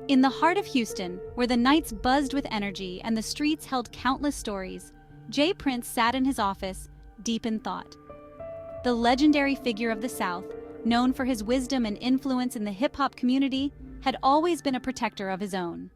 In the heart of Houston, where the nights buzzed with energy and the streets held countless stories, Jay Prince sat in his office, deep in thought. The legendary figure of the South, known for his wisdom and influence in the hip-hop community, had always been a protector of his own.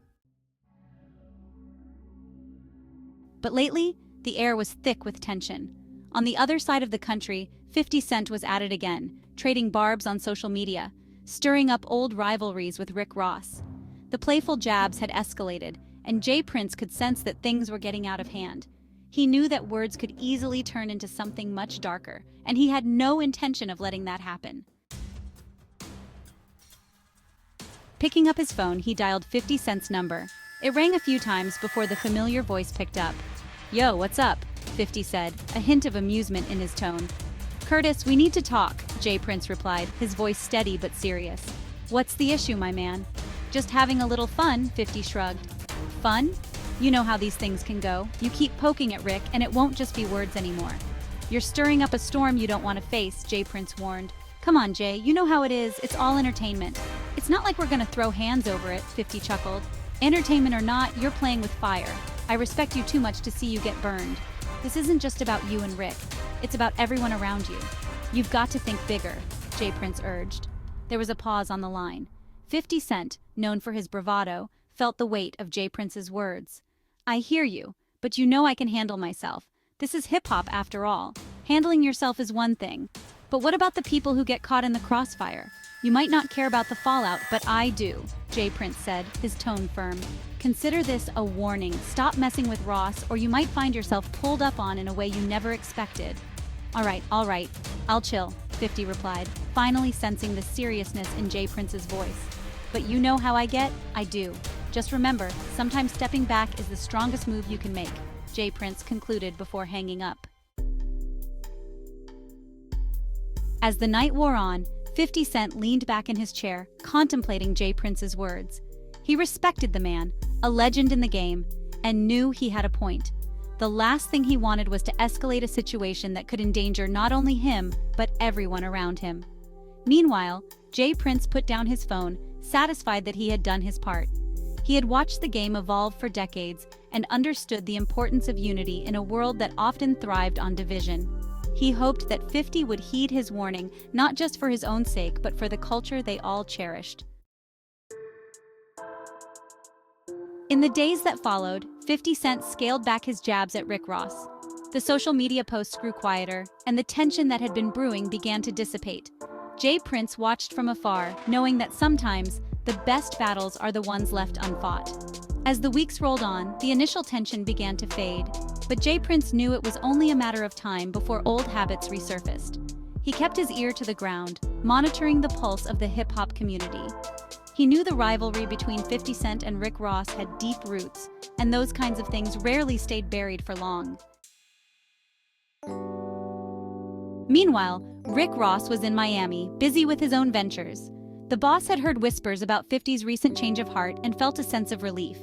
But lately, the air was thick with tension. On the other side of the country, 50 Cent was at it again, trading barbs on social media, stirring up old rivalries with Rick Ross. The playful jabs had escalated, and Jay Prince could sense that things were getting out of hand. He knew that words could easily turn into something much darker, and he had no intention of letting that happen. Picking up his phone, he dialed 50 Cent's number. It rang a few times before the familiar voice picked up. "Yo, what's up?" 50 said, a hint of amusement in his tone. "Curtis, we need to talk," Jay Prince replied, his voice steady but serious. "What's the issue, my man?" "Just having a little fun," 50 shrugged. "Fun? You know how these things can go. You keep poking at Rick, and it won't just be words anymore." "You're stirring up a storm you don't want to face," Jay Prince warned. "Come on, Jay, you know how it is. It's all entertainment." "It's not like we're gonna throw hands over it," 50 chuckled. "Entertainment or not, you're playing with fire. I respect you too much to see you get burned. This isn't just about you and Rick. It's about everyone around you. You've got to think bigger," Jay Prince urged. There was a pause on the line. 50 Cent, known for his bravado, felt the weight of Jay Prince's words. "I hear you, but you know I can handle myself. This is hip-hop after all. Handling yourself is one thing. But what about the people who get caught in the crossfire? You might not care about the fallout, but I do," Jay Prince said, his tone firm. "Consider this a warning. Stop messing with Ross, or you might find yourself pulled up on in a way you never expected." All right, I'll chill," 50 replied, finally sensing the seriousness in Jay Prince's voice. "But you know how I get? I do. Just remember, sometimes stepping back is the strongest move you can make," Jay Prince concluded before hanging up. As the night wore on, 50 Cent leaned back in his chair, contemplating Jay Prince's words. He respected the man, a legend in the game, and knew he had a point. The last thing he wanted was to escalate a situation that could endanger not only him, but everyone around him. Meanwhile, Jay Prince put down his phone, satisfied that he had done his part. He had watched the game evolve for decades and understood the importance of unity in a world that often thrived on division. He hoped that 50 would heed his warning, not just for his own sake, but for the culture they all cherished. In the days that followed, 50 Cent scaled back his jabs at Rick Ross. The social media posts grew quieter, and the tension that had been brewing began to dissipate. Jay Prince watched from afar, knowing that sometimes the best battles are the ones left unfought. As the weeks rolled on, the initial tension began to fade, but Jay Prince knew it was only a matter of time before old habits resurfaced. He kept his ear to the ground, monitoring the pulse of the hip-hop community. He knew the rivalry between 50 Cent and Rick Ross had deep roots, and those kinds of things rarely stayed buried for long. Meanwhile, Rick Ross was in Miami, busy with his own ventures. The boss had heard whispers about 50's recent change of heart and felt a sense of relief.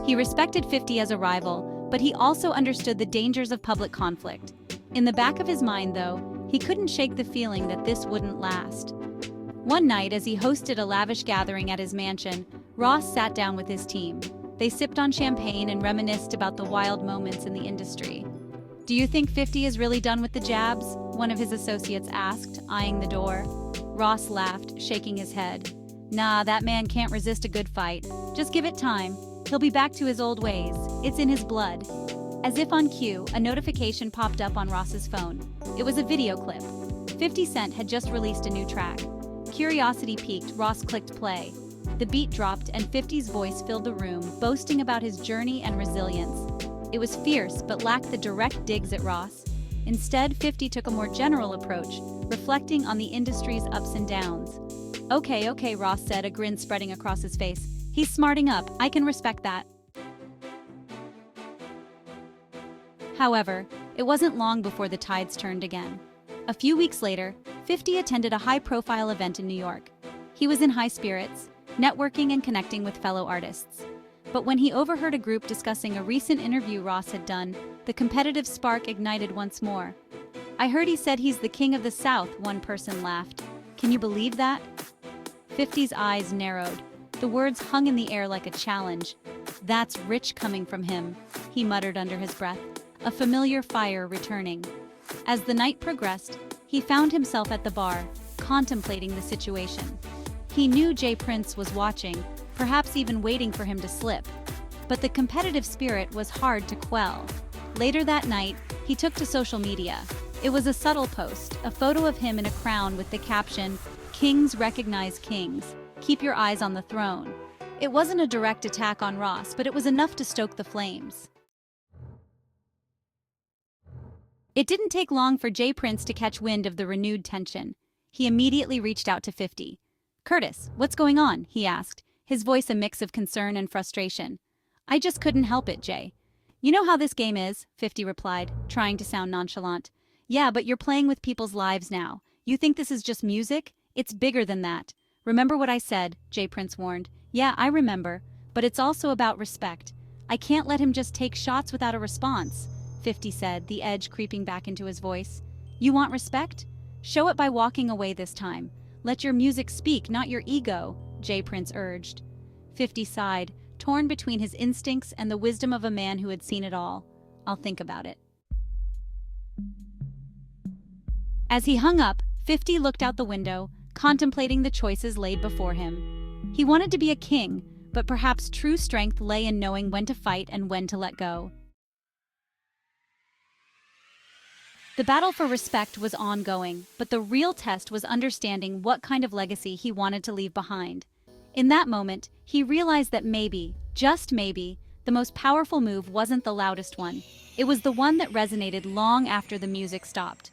He respected 50 as a rival, but he also understood the dangers of public conflict. In the back of his mind, though, he couldn't shake the feeling that this wouldn't last. One night, as he hosted a lavish gathering at his mansion, Ross sat down with his team. They sipped on champagne and reminisced about the wild moments in the industry. "Do you think 50 is really done with the jabs?" one of his associates asked, eyeing the door. Ross laughed, shaking his head. "Nah, that man can't resist a good fight. Just give it time. He'll be back to his old ways. It's in his blood." As if on cue, a notification popped up on Ross's phone. It was a video clip. 50 Cent had just released a new track. Curiosity piqued, Ross clicked play. The beat dropped and 50's voice filled the room, boasting about his journey and resilience. It was fierce, but lacked the direct digs at Ross. Instead, 50 took a more general approach, reflecting on the industry's ups and downs. Okay, Ross said, a grin spreading across his face. "He's smarting up. I can respect that." However, it wasn't long before the tides turned again. A few weeks later, 50 attended a high-profile event in New York. He was in high spirits, networking and connecting with fellow artists. But when he overheard a group discussing a recent interview Ross had done, the competitive spark ignited once more. "I heard he said he's the king of the South," one person laughed. "Can you believe that?" 50's eyes narrowed. The words hung in the air like a challenge. "That's rich coming from him," he muttered under his breath, a familiar fire returning. As the night progressed, he found himself at the bar, contemplating the situation. He knew Jay Prince was watching, perhaps even waiting for him to slip. But the competitive spirit was hard to quell. Later that night, he took to social media. It was a subtle post, a photo of him in a crown with the caption, "Kings recognize kings. Keep your eyes on the throne." It wasn't a direct attack on Ross, but it was enough to stoke the flames. It didn't take long for Jay Prince to catch wind of the renewed tension. He immediately reached out to 50. "Curtis, what's going on?" he asked, his voice a mix of concern and frustration. "I just couldn't help it, Jay." "You know how this game is," 50 replied, trying to sound nonchalant. "Yeah, but you're playing with people's lives now. You think this is just music? It's bigger than that. Remember what I said," Jay Prince warned. "Yeah, I remember, but it's also about respect. I can't let him just take shots without a response," 50 said, the edge creeping back into his voice. "You want respect? Show it by walking away this time. Let your music speak, not your ego," Jay Prince urged. 50 sighed, torn between his instincts and the wisdom of a man who had seen it all. "I'll think about it." As he hung up, 50 looked out the window, contemplating the choices laid before him. He wanted to be a king, but perhaps true strength lay in knowing when to fight and when to let go. The battle for respect was ongoing, but the real test was understanding what kind of legacy he wanted to leave behind. In that moment, he realized that maybe, just maybe, the most powerful move wasn't the loudest one. It was the one that resonated long after the music stopped.